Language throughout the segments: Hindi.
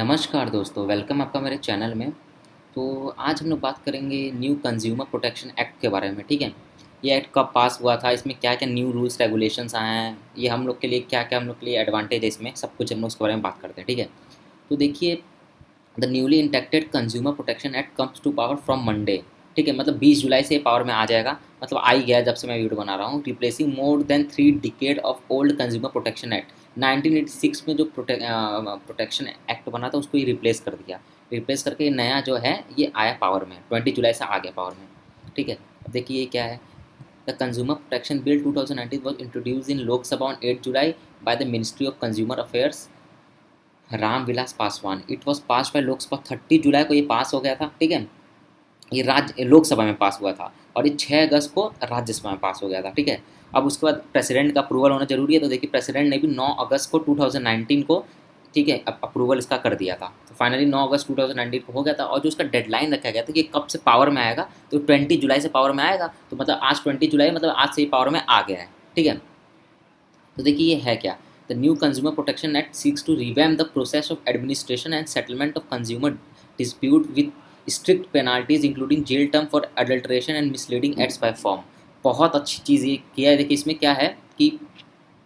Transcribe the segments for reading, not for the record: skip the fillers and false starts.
नमस्कार दोस्तों, वेलकम आपका मेरे चैनल में। तो आज हम लोग बात करेंगे न्यू कंज्यूमर प्रोटेक्शन एक्ट के बारे में। ठीक है, ये एक्ट कब पास हुआ था, इसमें क्या क्या न्यू रूल्स रेगुलेशंस आए हैं, ये हम लोग के लिए क्या क्या हम लोग के लिए एडवांटेज है, इसमें सब कुछ हम लोग उसके बारे में बात करते हैं। ठीक है, तो देखिए, the newly enacted Consumer protection Act comes to power from Monday. ठीक है, मतलब 20 जुलाई से पावर में आ जाएगा, मतलब आ ही गया जब से मैं वीडियो बना रहा हूँ। Replacing more than 3 decade of old consumer protection act. 1986 में जो प्रोटेक्शन एक्ट बना था उसको ही रिप्लेस कर दिया। रिप्लेस करके नया जो है ये आया पावर में, 20 जुलाई से आ गया पावर में। ठीक है, अब देखिए ये क्या है। The consumer protection bill 2019 was introduced in Lok Sabha on 8 July by the ministry of consumer affairs Ram Vilas Paswan. It was pass by Lok Sabha 30 July को ये पास हो गया था। ठीक है, ये राज्य लोकसभा में पास हुआ था और ये 6 अगस्त को राज्यसभा में पास हो गया था। ठीक है, अब उसके बाद प्रेसिडेंट का अप्रूवल होना जरूरी है, तो देखिए प्रेसिडेंट ने भी 9 अगस्त को 2019 को, ठीक है, अप्रूवल इसका कर दिया था। तो फाइनली 9 अगस्त 2019 को हो गया था। और जो उसका डेडलाइन रखा गया था कि कब से पावर में आएगा, तो 20 जुलाई से पावर में आएगा। तो मतलब आज 20 जुलाई, मतलब आज से ही पावर में आ गया है। ठीक है, तो देखिए ये है क्या। The new consumer protection act seeks to revamp the process of administration and settlement of consumer dispute with strict penalties including jail term for adulteration and misleading ads by form. बहुत अच्छी चीज़ ये किया है। देखिए इसमें क्या है कि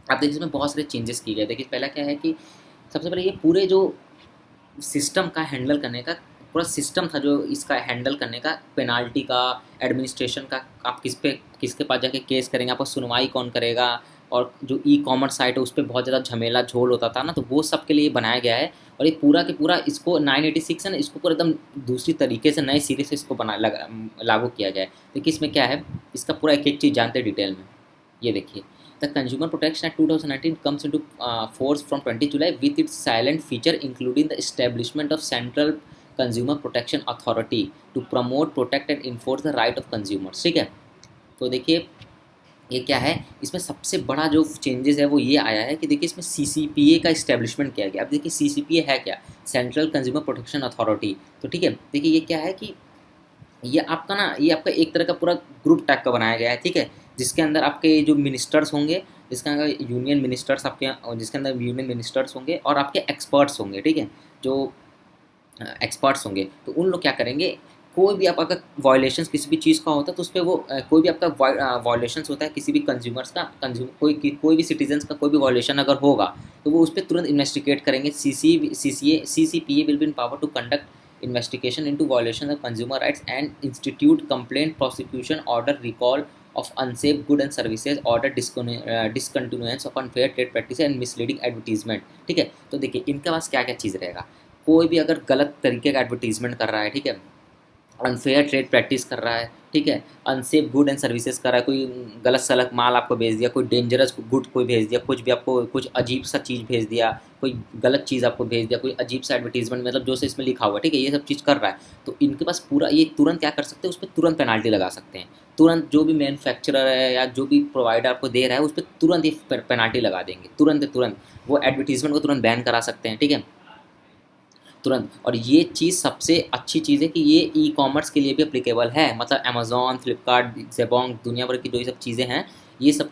आप देखिए इसमें बहुत सारे चेंजेस किए गए। देखिए पहला क्या है कि सबसे पहले ये पूरे जो सिस्टम का हैंडल करने का पूरा सिस्टम था, जो इसका हैंडल करने का, पेनाल्टी का, एडमिनिस्ट्रेशन का, आप किसके पास जाके केस करेंगे, आपको सुनवाई कौन करेगा, और जो ई कॉमर्स साइट है उस पर बहुत ज़्यादा झमेला झोल होता था ना, तो वो सब के लिए बनाया गया है। और ये पूरा के पूरा इसको 986 है ना, इसको पूरा एकदम दूसरी तरीके से नए सिरे से इसको लागू किया गया है। देखिए इसमें क्या है, इसका पूरा एक एक चीज़ जानते हैं डिटेल में। ये देखिए, the consumer protection act 2019 comes into force from 20 July with its silent feature including the establishment of Central Consumer Protection Authority to promote, protect and enforce the right of consumers। ठीक है, तो देखिए ये क्या है, इसमें सबसे बड़ा जो चेंजेस है वो ये आया है कि देखिए इसमें CCPA का इस्टेब्लिशमेंट किया गया। अब देखिए CCPA है क्या, सेंट्रल कंज्यूमर प्रोटेक्शन अथॉरिटी। तो ठीक है, देखिए ये क्या है कि ये आपका एक तरह का पूरा ग्रुप टाइप का बनाया गया है। ठीक है, जिसके अंदर आपके जो मिनिस्टर्स होंगे, जिसके अंदर यूनियन मिनिस्टर्स आपके, जिसके अंदर यूनियन मिनिस्टर्स होंगे और आपके एक्सपर्ट्स होंगे। ठीक है, जो एक्सपर्ट्स होंगे, तो उन लोग क्या करेंगे, कोई भी आप अगर वायलेशंस किसी भी चीज़ का होता है तो उस पर वो कोई भी आपका वायलेशंस होता है किसी भी कंज्यूमर्स का, कोई भी सिटीजन्स का कोई भी वायलेशन अगर होगा, तो वो उस पर तुरंत इन्वेस्टिगेट करेंगे। CCPA will be in power to conduct investigation into violation of consumer rights and institute complaint prosecution order recall of unsafe good and services order discontinuance of unfair trade practice and misleading advertisement. ठीक है, तो देखिए इनके पास क्या क्या चीज़ रहेगा। कोई भी अगर गलत तरीके का एडवर्टीजमेंट कर रहा है, ठीक है, अनफेयर ट्रेड प्रैक्टिस कर रहा है, ठीक है, अनसेफ गुड एंड सर्विसेज कर रहा है, कोई गलत सलत माल आपको भेज दिया, कोई डेंजरस गुड कोई भेज दिया, कुछ भी आपको कुछ अजीब सा चीज़ भेज दिया, कोई गलत चीज़ आपको भेज दिया, कोई अजीब सा एडवर्टीजमेंट, मतलब जो से इसमें लिखा हुआ है, ठीक है, ये सब चीज़ कर रहा है, तो इनके पास पूरा ये तुरंत क्या कर सकते हैं, उस पर तुरंत पेनाल्टी लगा सकते हैं। तुरंत जो भी मैन्युफैक्चरर है या जो भी प्रोवाइडर आपको दे रहा है उस पर तुरंत ये पेनाल्टी लगा देंगे, तुरंत वो एडवर्टीजमेंट को तुरंत बैन करा सकते हैं। ठीक है, तुरंत। और ये चीज़ सबसे अच्छी चीज़ है कि ये ई कॉमर्स के लिए भी अप्लीकेबल है, मतलब अमेज़ॉन, फ्लिपकार्ट, जेबोंग, दुनिया भर की जो ये सब चीज़ें हैं, ये सब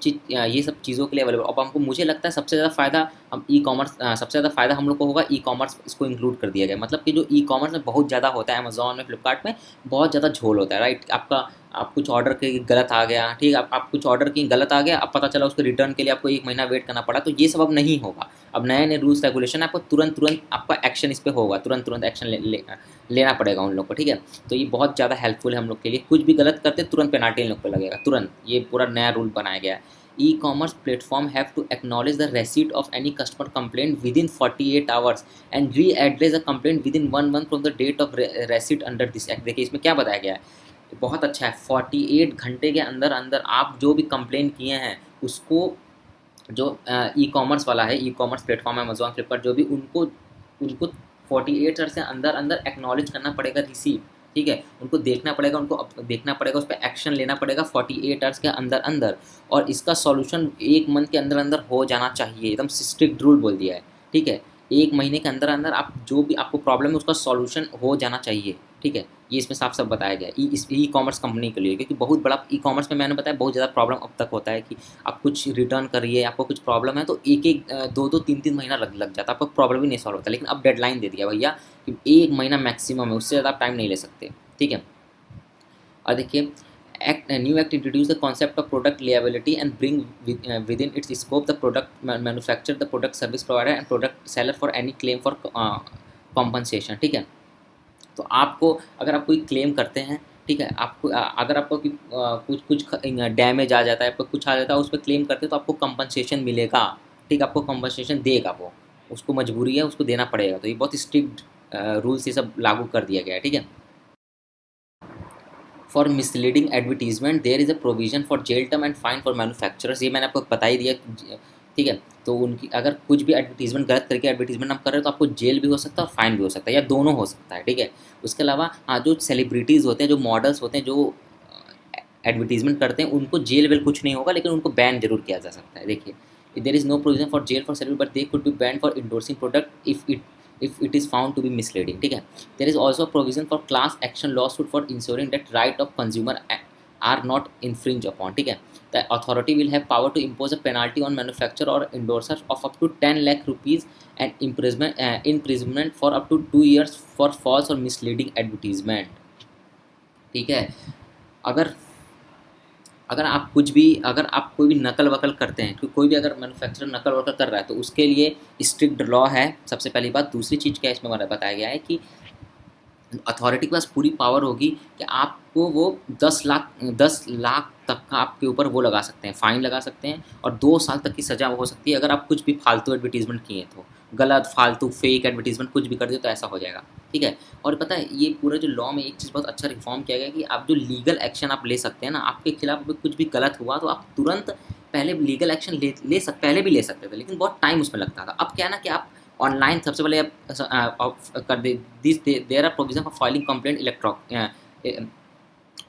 चीज़ों के लिए अवेलेबल। अब हमको मुझे लगता है सबसे ज़्यादा फ़ायदा हम ई कॉमर्स सबसे ज़्यादा फ़ायदा हम लोग को होगा ई कॉमर्स, इसको इंक्लूड कर दिया गया। मतलब कि जो ई कॉमर्स में बहुत ज़्यादा होता है, अमेज़ॉन में, फ्लिपकार्ट में बहुत ज़्यादा झोल होता है, राइट। आप कुछ ऑर्डर के गलत आ गया, ठीक है, आप कुछ ऑर्डर की गलत आ गया, अब पता चला उसको रिटर्न के लिए आपको 1 महीना वेट करना पड़ा, तो ये सब अब नहीं होगा। अब नए नए रूल्स रेगुलेशन, आपको तुरंत आपका एक्शन इस पर होगा, तुरंत एक्शन लेना पड़ेगा उन लोग को। ठीक है, तो ये बहुत ज़्यादा हेल्पफुल है हम लोग के लिए। कुछ भी गलत करते तुरंत पेनाल्टी इन लोग पर लगेगा, तुरंत। ये पूरा नया रूल बनाया गया है। E commerce platform have to acknowledge the receipt of any customer complaint within 48 hours and redress the complaint within 1 month from the date of receipt under this act. देखिए इसमें क्या बताया गया है, बहुत अच्छा है। 48 घंटे के अंदर अंदर आप जो भी कंप्लेन किए हैं उसको, जो ई कॉमर्स वाला है, ई कॉमर्स प्लेटफॉर्म है, अमेज़ॉन, फ्लिपकार्ट, जो भी, उनको उनको 48 आवर्स से अंदर अंदर एक्नॉलेज करना पड़ेगा रिसीट। ठीक है, उनको देखना पड़ेगा, देखना पड़ेगा, उस पर एक्शन लेना पड़ेगा 48 आवर्स के अंदर अंदर। और इसका सॉल्यूशन 1 मंथ के अंदर अंदर हो जाना चाहिए, एकदम स्ट्रिक्ट रूल बोल दिया है। ठीक है, 1 महीने के अंदर अंदर आप जो भी आपको प्रॉब्लम है उसका सॉल्यूशन हो जाना चाहिए। ठीक है, ये इसमें साफ साफ बताया गया है इस ई कॉमर्स कंपनी के लिए, क्योंकि बहुत बड़ा ई कॉमर्स में मैंने बताया बहुत ज़्यादा प्रॉब्लम अब तक होता है कि आप कुछ रिटर्न करिए, आपको कुछ प्रॉब्लम है तो एक एक दो दो तीन तीन महीना लग जाता है, आपको प्रॉब्लम ही नहीं सॉल्व होता। लेकिन अब डेडलाइन दे दिया भैया कि 1 महीना मैक्सिमम है, उससे ज़्यादा आप टाइम नहीं ले सकते, ठीक है। और देखिए new act introduce the concept of product liability and bring with in its scope the product manufacture the product service provider and product seller for any claim for compensation, ठीक है। तो आपको अगर आप कोई क्लेम करते हैं, ठीक है, आपको अगर आपको कुछ कुछ डैमेज आ जाता है, आपको कुछ आ जाता है, उस पर क्लेम करते हैं तो आपको कंपनसेशन मिलेगा, ठीक, आपको कंपनसेशन देगा वो, उसको मजबूरी है, उसको देना पड़ेगा। तो ये बहुत स्ट्रिक्ट रूल्स ये सब लागू कर दिया गया है, ठीक है। For misleading advertisement there is a provision for jail term and fine for manufacturers, ये मैंने आपको बता ही दिया, ठीक है। तो उनकी अगर कुछ भी एडवर्टीजमेंट गलत करके एडवर्टीजमेंट आप कर रहे हो तो आपको जेल भी हो सकता है और फाइन भी हो सकता है, या दोनों हो सकता है, ठीक है। उसके अलावा हाँ, जो सेलिब्रिटीज़ होते हैं, जो मॉडल्स होते हैं, जो एडवर्टीजमेंट करते हैं, उनको जेल वेल कुछ नहीं होगा, लेकिन उनको बैन जरूर किया जा सकता है। देखिए there is no provision for jail for celebrity but they could be ban for endorsing product if it is found to be misleading, ठीक है। There is also provision for class action law suit for insuring that right of consumer are not infringed upon, ठीक है। The authority will have power to impose a penalty on manufacturer or endorser of up to 10 lakh rupees and imprisonment for up to 2 years for false or misleading advertisement, ठीक है। अगर अगर आप कुछ भी अगर आप कोई भी नकल वकल करते हैं, कोई भी अगर मैन्युफैक्चरर नकल वकल कर रहा है तो उसके लिए स्ट्रिक्ट लॉ है, सबसे पहली बात। दूसरी चीज़ क्या इसमें बताया गया है कि अथॉरिटी के पास पूरी पावर होगी कि आपको वो 10 लाख तक का आपके ऊपर वो लगा सकते हैं, फ़ाइन लगा सकते हैं, और 2 साल तक की सज़ा हो सकती है अगर आप कुछ भी फालतू एडवर्टीजमेंट किए तो, गलत फालतू फेक एडवर्टीजमेंट कुछ भी कर दिए तो ऐसा हो जाएगा, ठीक है। और पता है ये पूरा जो लॉ में एक चीज़ बहुत अच्छा रिफॉर्म किया गया है कि आप जो लीगल एक्शन आप ले सकते हैं ना, आपके खिलाफ कुछ भी गलत हुआ तो आप तुरंत पहले लीगल एक्शन पहले भी ले सकते थे, लेकिन बहुत टाइम उसमें लगता था। अब क्या है ना कि आप ऑनलाइन सबसे पहले आप कर दे this there are provision for filing complaint electronic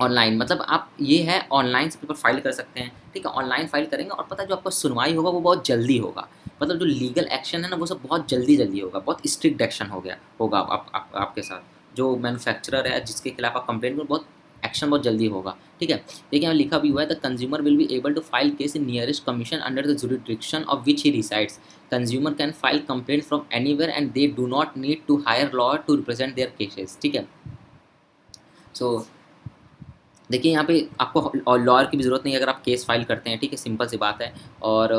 online, मतलब आप ये है ऑनलाइन से पेपर फाइल कर सकते हैं, ठीक है। ऑनलाइन फाइल करेंगे और पता है जो आपका सुनवाई होगा वो बहुत जल्दी होगा, मतलब जो लीगल एक्शन है ना वो सब बहुत जल्दी होगा, बहुत स्ट्रिक्ट एक्शन होगा आपके साथ। जो मैन्युफैक्चरर है जिसके खिलाफ आप कंप्लेंट करो, बहुत एक्शन बहुत जल्दी होगा, ठीक है। देखिए यहाँ लिखा भी हुआ है the consumer will be able to file case in nearest commission under the jurisdiction of which he resides. Consumer can file complaint from anywhere and they do not need to hire lawyer to represent their cases, ठीक है। सो देखिए यहाँ पे आपको लॉयर की भी ज़रूरत नहीं है अगर आप केस फाइल करते हैं, ठीक है, सिंपल सी बात है। और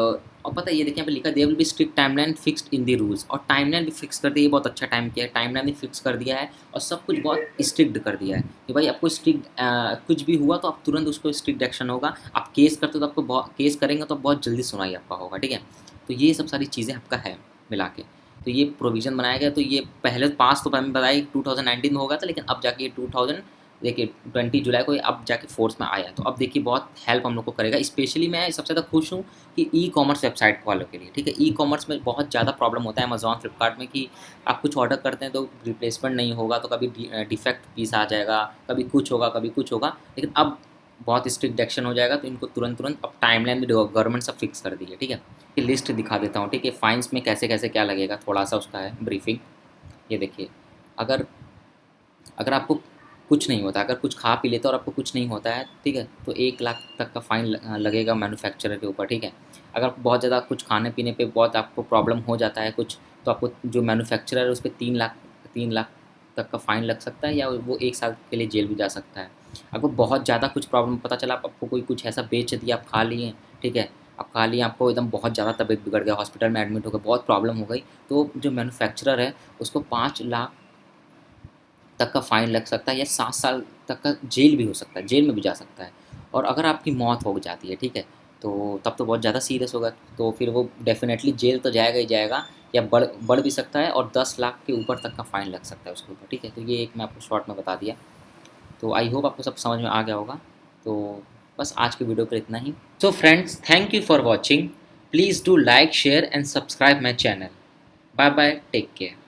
पता है ये देखिए यहाँ पे लिखा there will be strict timeline fixed in the rules, और टाइमलाइन भी फिक्स कर दी, ये बहुत अच्छा टाइम किया है, टाइमलाइन भी फिक्स कर दिया है और सब कुछ बहुत स्ट्रिक्ट कर दिया है कि भाई आपको स्ट्रिक्ट कुछ भी हुआ तो आप तुरंत उसको स्ट्रिक्ट एक्शन होगा। आप केस करते हो तो आपको केस करेंगे तो बहुत जल्दी सुनाई आपका होगा, ठीक है। तो ये सब सारी चीज़ें आपका है मिला के, तो ये प्रोविज़न बनाया गया। तो ये पहले पास तो मैंने बताया 2019 में होगा था, लेकिन अब जाके 20 जुलाई को अब जाके फोर्स में आया। तो अब देखिए बहुत हेल्प हम लोग को करेगा। स्पेशली मैं सबसे ज़्यादा खुश हूँ कि ई कॉमर्स वेबसाइट वालों के लिए, ठीक है। ई कॉमर्स में बहुत ज़्यादा प्रॉब्लम होता है अमेजॉन फ्लिपकार्ट में कि आप कुछ ऑर्डर करते हैं तो रिप्लेसमेंट नहीं होगा, तो कभी डिफेक्ट पीस आ जाएगा, कभी कुछ होगा। लेकिन अब बहुत स्ट्रिक्ट एक्शन हो जाएगा, तो इनको तुरंत अब टाइमलाइन भी गवर्नमेंट सब फिक्स कर दी है, ठीक है। ये लिस्ट दिखा देता हूँ, ठीक है, फाइन्स में कैसे कैसे क्या लगेगा, थोड़ा सा उसका है ब्रीफिंग। ये देखिए अगर अगर आपको कुछ नहीं होता, अगर कुछ खा पी लेते और आपको कुछ नहीं होता है, ठीक है, तो 1 लाख तक का फ़ाइन लगेगा मैन्युफैक्चरर के ऊपर, ठीक है। अगर बहुत ज़्यादा कुछ खाने पीने पे बहुत आपको प्रॉब्लम हो जाता है कुछ, तो आपको जो मैन्युफैक्चरर है उस पर 3 लाख तक का फ़ाइन लग सकता है, या वो 1 साल के लिए जेल भी जा सकता है। आपको बहुत ज़्यादा कुछ प्रॉब्लम पता चला, आपको कोई कुछ ऐसा बेच दिया, आप खा लिए, ठीक है, आप खा लिए, आपको एकदम बहुत ज़्यादा तबीयत बिगड़ गया, हॉस्पिटल में एडमिट हो गए, बहुत प्रॉब्लम हो गई, तो जो मैन्युफैक्चरर है उसको 5 लाख तक का फ़ाइन लग सकता है, या 7 साल तक का जेल भी हो सकता है, जेल में भी जा सकता है। और अगर आपकी मौत हो जाती है, ठीक है, तो तब तो बहुत ज़्यादा सीरियस होगा, तो फिर वो डेफिनेटली जेल तो जाएगा ही जाएगा, या बढ़ भी सकता है, और 10 लाख के ऊपर तक का फ़ाइन लग सकता है उसके ऊपर, ठीक है। तो ये एक मैं आपको शॉर्ट में बता दिया। तो आई होप आपको सब समझ में आ गया होगा। तो बस आज के वीडियो पर इतना ही। So friends, thank you for watching. Please do like, share and subscribe my channel. Bye bye, take care.